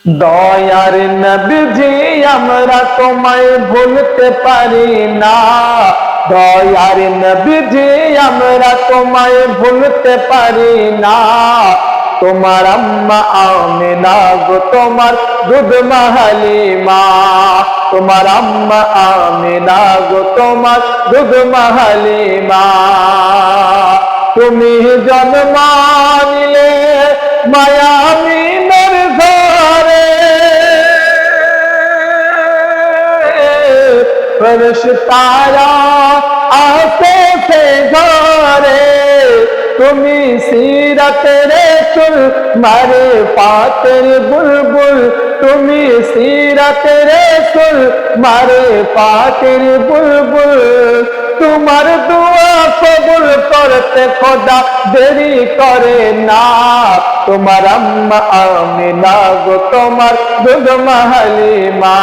দয়ার নবীজি আমরা তোমায় ভুলতে পারি না, দয়ার নবীজি আমরা তোমায় ভুলতে পারি না। তোমার আম্মা আমিনা গো তোমার দুধ মা হালিমা, তোমার আম্মা আমিনা গো তোমার দুধ মা হালিমা। তুমি জন্ম নিলে মায়া আমিনার ঘরে, ফেরেশতারা আসে ঘরে। তুমি সিরাতের রাসূল মারে পাতের বুলবুল, তুমি সিরাতের রাসূল মারে পাতের বুলবুল। তোমার দোয়া কবুল করতে খোদা দেরি করে না। তোমার আম্মা আমিনা গো তোমার দুধ মা হালিমা।